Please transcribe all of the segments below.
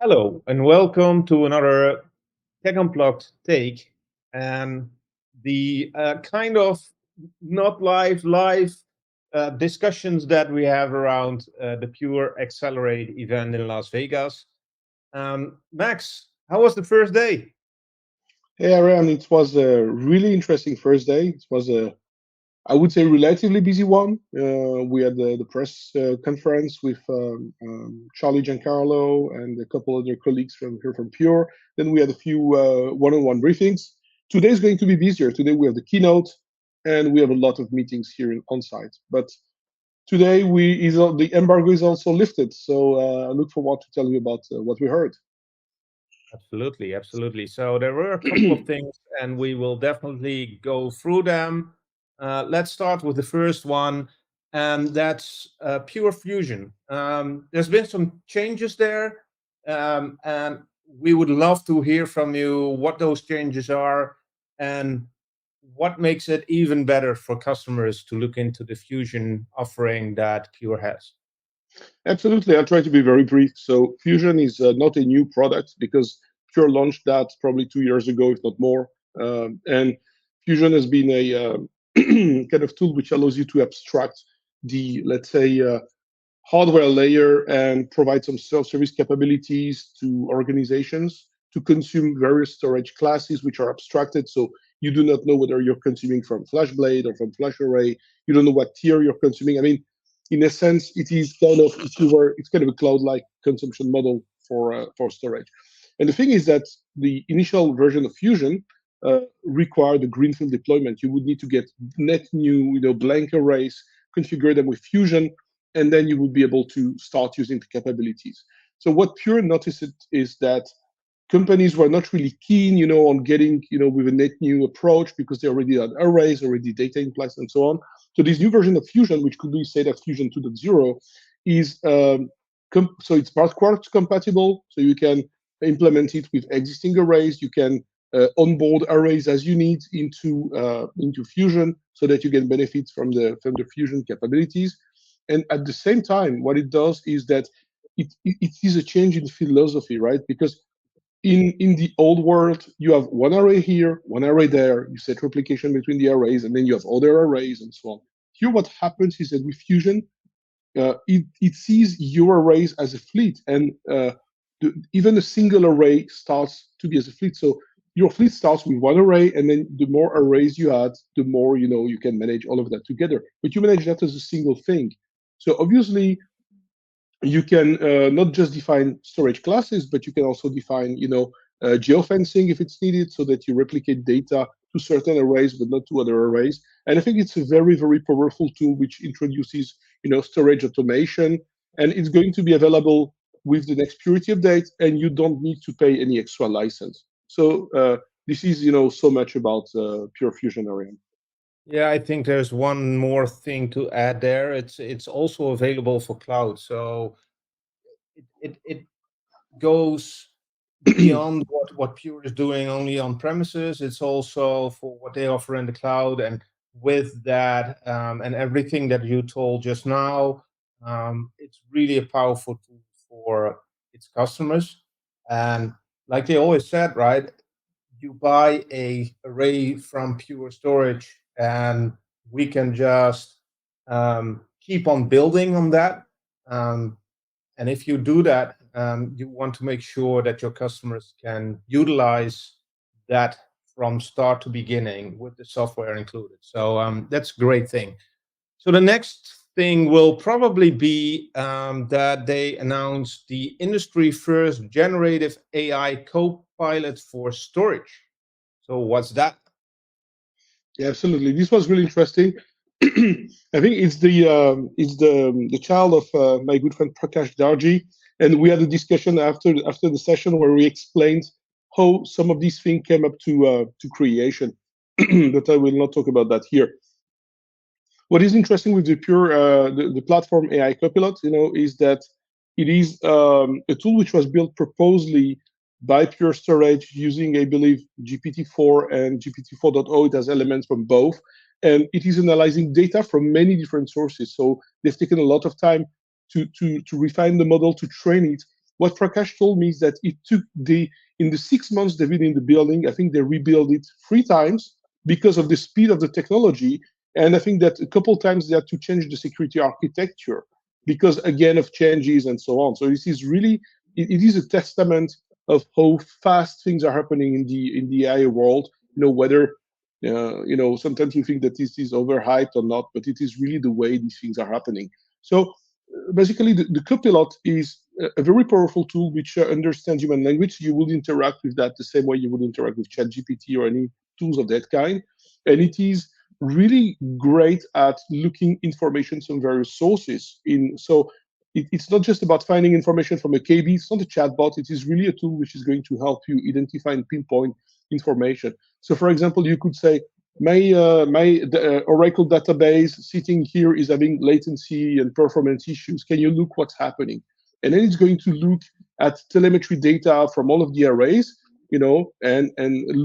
Hello and welcome to another Tech Unplugged take and the kind of not live discussions that we have around the Pure Accelerate event in Las Vegas. Max, how was the first day? Hey, Aaron, it was a really interesting first day. It was I would say, relatively busy one. We had the press conference with Charlie Giancarlo and a couple other colleagues from here from Pure. Then we had a few one-on-one briefings. Today is going to be busier. Today we have the keynote, and we have a lot of meetings here on site. But today the embargo is also lifted, so I look forward to telling you about what we heard. Absolutely, absolutely. So there were a couple of things, and we will definitely go through them. Let's start with the first one, and that's Pure Fusion. There's been some changes there, and we would love to hear from you what those changes are and what makes it even better for customers to look into the Fusion offering that Pure has. Absolutely. I'll try to be very brief. So Fusion is not a new product because Pure launched that probably 2 years ago, if not more. And Fusion has been a kind of tool which allows you to abstract the, let's say, hardware layer and provide some self-service capabilities to organizations to consume various storage classes which are abstracted. So you do not know whether you're consuming from FlashBlade or from FlashArray. You don't know what tier you're consuming. I mean, in a sense, it is kind of if you were it's kind of a cloud-like consumption model for storage. And the thing is that the initial version of Fusion required a greenfield deployment. You would need to get net new, blank arrays, configure them with Fusion, and then you would be able to start using the capabilities. So what Pure noticed is that companies were not really keen, on getting, with a net new approach because they already had arrays, already data in place, and so on. So this new version of Fusion, which could be said as Fusion 2.0, is so it's backwards compatible. So you can implement it with existing arrays. You can onboard arrays as you need into Fusion, so that you can benefit from the Fusion capabilities. And at the same time, what it does is that it is a change in philosophy, right? Because in the old world, you have one array here, one array there. You set replication between the arrays, and then you have other arrays and so on. Here, what happens is that with Fusion, it sees your arrays as a fleet, and even a single array starts to be as a fleet. So your fleet starts with one array, and then the more arrays you add, the more you can manage all of that together. But you manage that as a single thing. So obviously, you can not just define storage classes, but you can also define, geofencing if it's needed, so that you replicate data to certain arrays, but not to other arrays. And I think it's a very, very powerful tool which introduces, storage automation, and it's going to be available with the next Purity update, and you don't need to pay any extra license. So this is, so much about Pure Fusion area. Yeah, I think there's one more thing to add there. It's also available for cloud, so it goes beyond what Pure is doing only on premises. It's also for what they offer in the cloud, and with that and everything that you told just now, it's really a powerful tool for its customers. And like they always said, right? You buy a array from Pure Storage, and we can just keep on building on that. Um, and if you do that, you want to make sure that your customers can utilize that from start to beginning with the software included. So that's a great thing. So the next thing will probably be that they announce the industry first generative AI Copilot for storage. So what's that? Yeah, absolutely. This was really interesting. I think it's the child of my good friend Prakash Darji, and we had a discussion after the session where we explained how some of these things came up to creation. But I will not talk about that here. What is interesting with the platform AI Copilot, is that it is a tool which was built proposally by Pure Storage using, I believe, GPT-4 and GPT-4.0. It has elements from both, and it is analyzing data from many different sources. So they've taken a lot of time to refine the model, to train it, what Prakash told me is that it took in the 6 months they've been in the building, I think they rebuilt it 3 times because of the speed of the technology. And I think that a couple times they had to change the security architecture because again of changes and so on. So this is really it is a testament of how fast things are happening in the AI world. Whether sometimes you think that this is overhyped or not, but it is really the way these things are happening. So basically, the Copilot is a very powerful tool which understands human language. You would interact with that the same way you would interact with ChatGPT or any tools of that kind, and it is really great at looking information from various sources. It's not just about finding information from a KB. It's not a chatbot. It is really a tool which is going to help you identify and pinpoint information. So, for example, you could say, my Oracle database sitting here is having latency and performance issues. Can you look what's happening? And then it's going to look at telemetry data from all of the arrays, and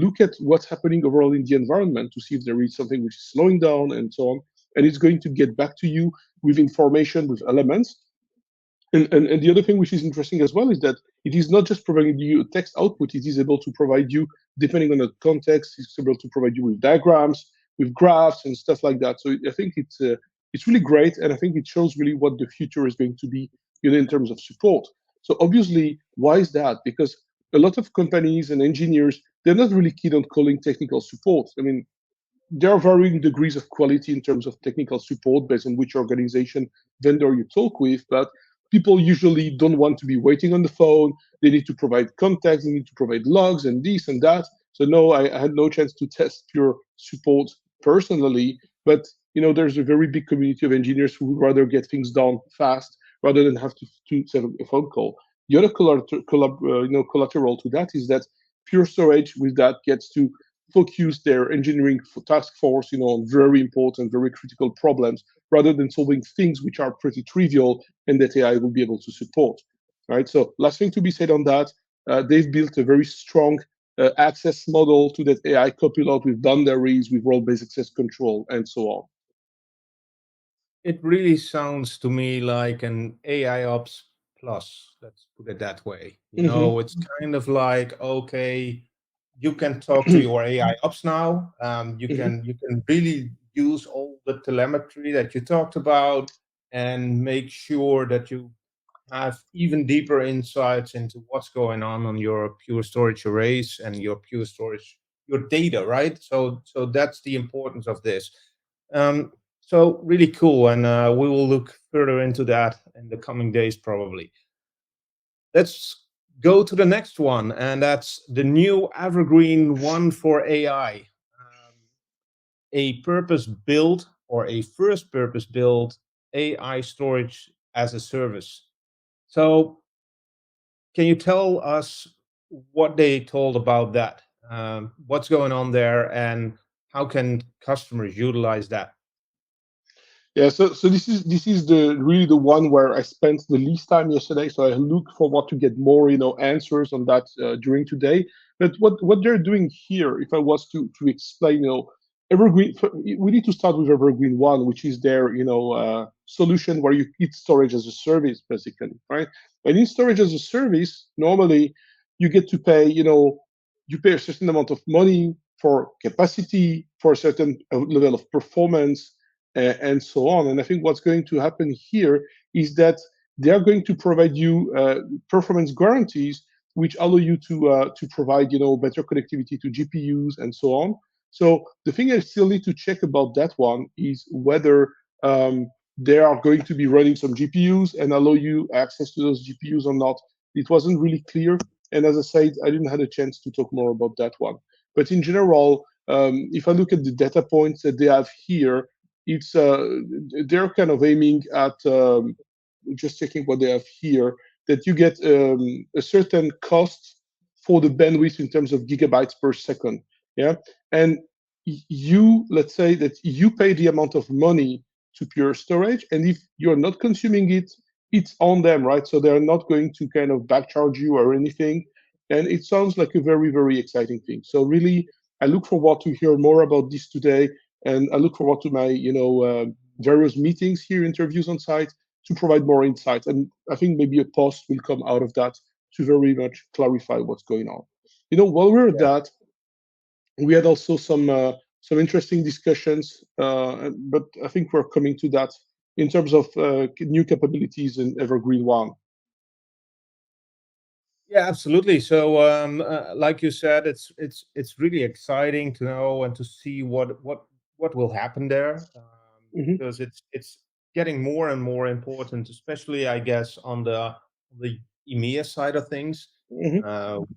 look at what's happening overall in the environment to see if there is something which is slowing down and so on. And it's going to get back to you with information, with elements. And the other thing which is interesting as well is that it is not just providing you a text output, it is able to provide you, depending on the context, it's able to provide you with diagrams, with graphs and stuff like that. So I think it's really great, and I think it shows really what the future is going to be, in terms of support. So obviously, why is that? Because a lot of companies and engineers, they're not really keen on calling technical support. I mean, there are varying degrees of quality in terms of technical support based on which organization vendor you talk with, but people usually don't want to be waiting on the phone. They need to provide context, they need to provide logs and this and that. So no, I had no chance to test pure support personally, but there's a very big community of engineers who would rather get things done fast rather than have to set up a phone call. The other collateral to that is that Pure Storage with that gets to focus their engineering task force, on very important, very critical problems, rather than solving things which are pretty trivial and that AI will be able to support. Right. So last thing to be said on that, they've built a very strong access model to that AI copilot with boundaries, with role-based access control, and so on. It really sounds to me like an AI Ops plus, let's put it that way. Hmm. It's kind of like, okay, you can talk to your AI Ops now. You can really use all the telemetry that you talked about and make sure that you have even deeper insights into what's going on your pure storage arrays and your pure storage, your data, right? So that's the importance of this. So really cool, and we will look further into that in the coming days, probably. Let's go to the next one, and that's the new Evergreen one for AI, a purpose built or a first purpose built AI storage as a service. So can you tell us what they told about that? What's going on there, and how can customers utilize that? Yeah, so this is the really the one where I spent the least time yesterday. So I look forward to get more answers on that during today. But what they're doing here, if I was to explain, Evergreen, we need to start with Evergreen One, which is their solution where you get storage as a service, basically, right? And in storage as a service, normally you get to pay, you pay a certain amount of money for capacity, for a certain level of performance, and so on. And I think what's going to happen here is that they are going to provide you performance guarantees, which allow you to provide better connectivity to GPUs and so on. So the thing I still need to check about that one is whether they are going to be running some GPUs and allow you access to those GPUs or not. It wasn't really clear. And as I said, I didn't have a chance to talk more about that one. But in general, if I look at the data points that they have here, it's they're kind of aiming at just checking what they have here, that you get a certain cost for the bandwidth in terms of gigabytes per second. Yeah. And let's say that you pay the amount of money to Pure Storage, and if you're not consuming it, it's on them, right? So they're not going to kind of backcharge you or anything. And it sounds like a very, very exciting thing. So really, I look forward to hear more about this today, and I look forward to my various meetings here, interviews on site, to provide more insights. And I think maybe a post will come out of that to very much clarify what's going on. While we're at Yeah. that, we had also some interesting discussions, but I think we're coming to that in terms of new capabilities in Evergreen One. Yeah, absolutely. So, like you said, it's really exciting to know and to see what will happen there, Hmm. because it's getting more and more important, especially I guess on the EMEA side of things, Hmm.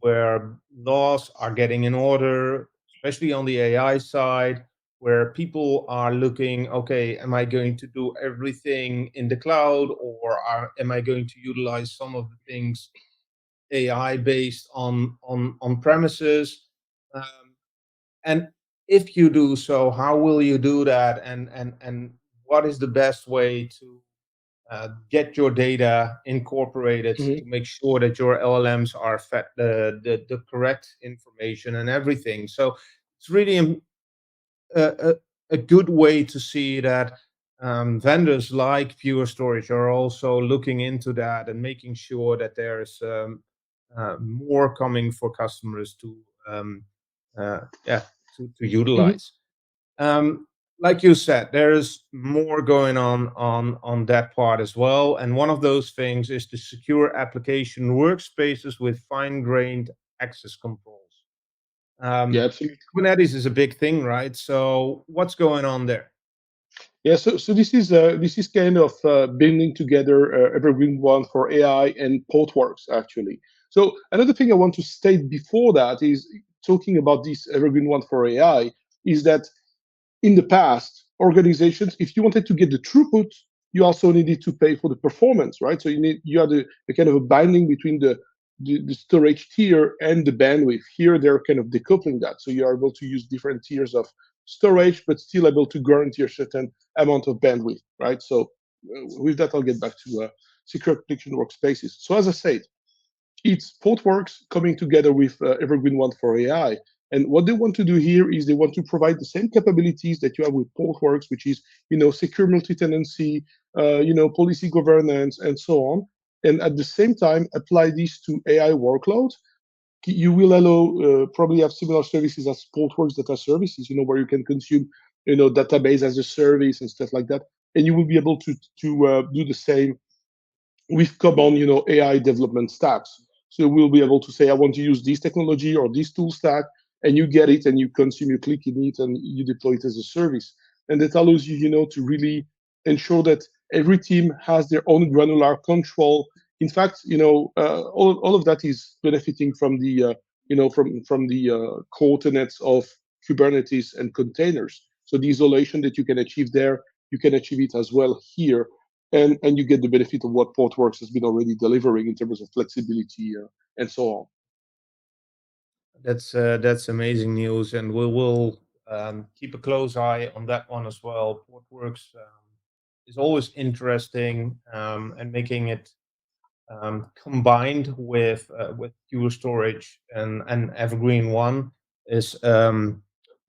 where laws are getting in order, especially on the AI side, where people are looking, okay, am I going to do everything in the cloud, or am I going to utilize some of the things AI based on premises, um, and if you do so, how will you do that, and what is the best way to get your data incorporated Hmm. to make sure that your LLMs are fed the correct information and everything. So it's really a, a good way to see that vendors like Pure Storage are also looking into that and making sure that there's more coming for customers to yeah to Hmm. utilize. Um, like you said, there's more going on that part as well, and one of those things is the secure application workspaces with fine-grained access controls. Yeah, um, absolutely. Kubernetes is a big thing, right? So what's going on there? Yeah, so this is kind of bringing together Evergreen One for AI and Portworx actually. So another thing I want to state before that is talking about this Evergreen One for AI is that in the past, organizations, if you wanted to get the throughput, you also needed to pay for the performance, right? So you had a kind of a binding between the storage tier and the bandwidth. Here, they're kind of decoupling that, so you are able to use different tiers of storage, but still able to guarantee a certain amount of bandwidth, right? So with that, I'll get back to secure application workspaces. So as I said, it's Portworx coming together with Evergreen One for AI. And what they want to do here is they want to provide the same capabilities that you have with Portworx, which is, secure multi-tenancy, policy governance, and so on. And at the same time, apply this to AI workloads. You will allow probably have similar services as Portworx data services, where you can consume, database as a service and stuff like that. And you will be able to do the same with common, AI development stacks. So we'll be able to say, I want to use this technology or this tool stack, and you get it and you consume, you click in it, and you deploy it as a service. And that allows you, to really ensure that every team has their own granular control. In fact, all of that is benefiting from the coordinates of Kubernetes and containers. So the isolation that you can achieve there, you can achieve it as well here, and you get the benefit of what Portworx has been already delivering in terms of flexibility and so on. That's amazing news, and we will keep a close eye on that one as well. Portworx is always interesting, and making it combined with Pure Storage and Evergreen One is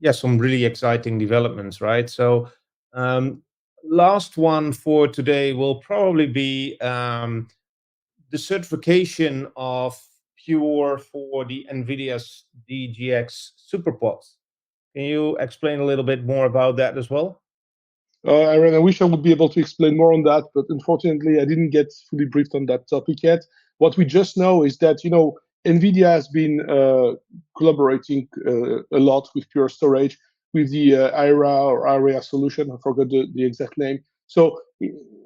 yeah, some really exciting developments, right? So um, last one for today will probably be the certification of Pure for the NVIDIA's DGX SuperPOD. Can you explain a little bit more about that as well? Aaron, I wish I would be able to explain more on that, but unfortunately, I didn't get fully briefed on that topic yet. What we just know is that, NVIDIA has been collaborating a lot with Pure Storage, with the IRA or ARIA solution. I forgot the exact name. So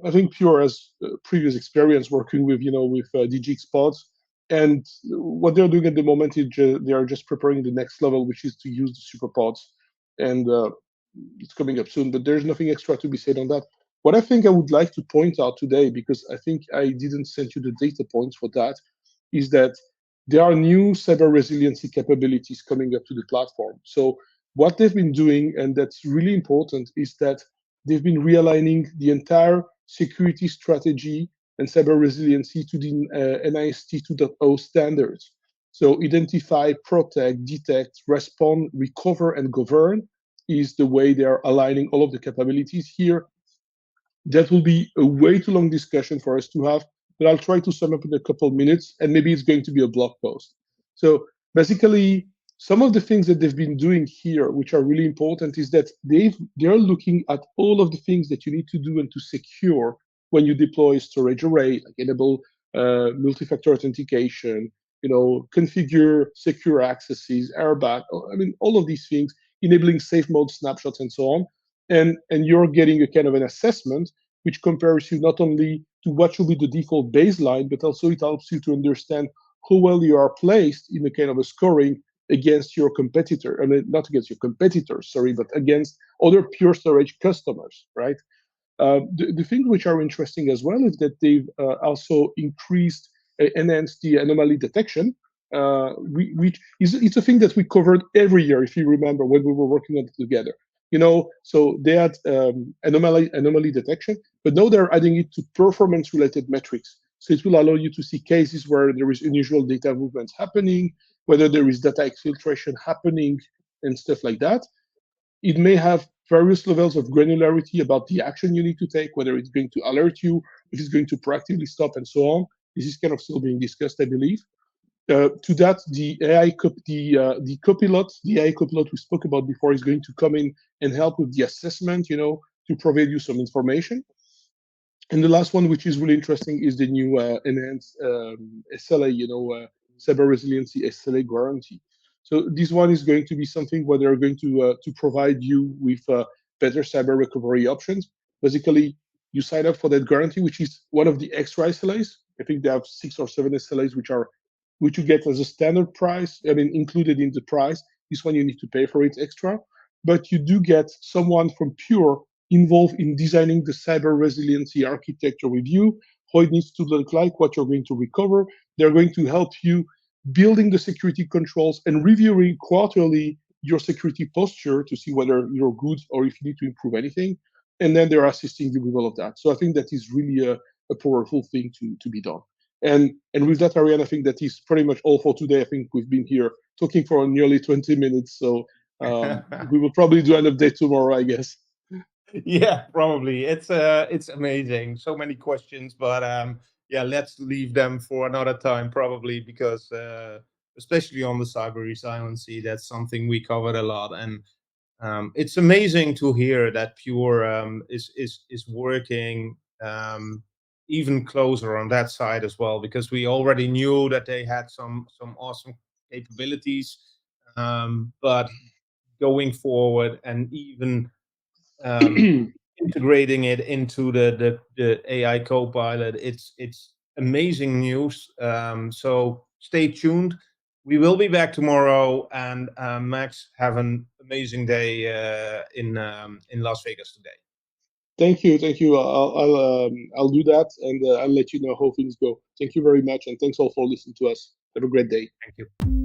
I think Pure has previous experience working with DGX pods. And what they're doing at the moment is they are just preparing the next level, which is to use the super pods. And it's coming up soon, but there's nothing extra to be said on that. What I think I would like to point out today, because I think I didn't send you the data points for that, is that there are new cyber resiliency capabilities coming up to the platform. So what they've been doing, and that's really important, is that they've been realigning the entire security strategy and cyber resiliency to the NIST 2.0 standards. So identify, protect, detect, respond, recover, and govern is the way they are aligning all of the capabilities here. That will be a way too long discussion for us to have, but I'll try to sum up in a couple of minutes, and maybe it's going to be a blog post. So basically, some of the things that they've been doing here, which are really important, is that they're looking at all of the things that you need to do and to secure when you deploy a storage array, like enable multi-factor authentication, configure secure accesses, airbag. I mean, all of these things, enabling safe mode snapshots and so on. And you're getting a kind of an assessment which compares you not only to what should be the default baseline, but also it helps you to understand how well you are placed in a kind of a scoring against your competitor. I mean, not against your competitors, sorry, but against other pure storage customers, right? The things which are interesting as well is that they've also enhanced the anomaly detection, which is it's a thing that we covered every year, if you remember, when we were working on it together. So they had anomaly detection, but now they're adding it to performance-related metrics. So it will allow you to see cases where there is unusual data movements happening, whether there is data exfiltration happening, and stuff like that. It may have various levels of granularity about the action you need to take, whether it's going to alert you, if it's going to proactively stop, and so on. This is kind of still being discussed, I believe. To that, the Copilot, the AI Copilot we spoke about before, is going to come in and help with the assessment, to provide you some information. And the last one, which is really interesting, is the new enhanced SLA, cyber resiliency SLA guarantee. So this one is going to be something where they're going to provide you with better cyber recovery options. Basically, you sign up for that guarantee, which is one of the extra SLAs. I think they have 6 or 7 SLAs, which you get as a standard price. I mean, included in the price. This one you need to pay for it extra, but you do get someone from Pure involved in designing the cyber resiliency architecture with you, how it needs to look like, what you're going to recover. They're going to help you building the security controls and reviewing quarterly your security posture to see whether you're good or if you need to improve anything. And then they're assisting you with all of that. So I think that is really a powerful thing to be done. And with that, Ariane, I think that is pretty much all for today. I think we've been here talking for nearly 20 minutes. So we will probably do an update tomorrow, I guess. Yeah, probably. It's amazing. So many questions, but yeah, let's leave them for another time probably because especially on the cyber resiliency, that's something we covered a lot, and it's amazing to hear that Pure is working even closer on that side as well, because we already knew that they had some awesome capabilities, but going forward and even um, integrating it into the AI Copilot. It's amazing news. So stay tuned. We will be back tomorrow, and Max, have an amazing day in Las Vegas today. Thank you, thank you. I'll do that, and I'll let you know how things go. Thank you very much, and thanks all for listening to us. Have a great day. Thank you.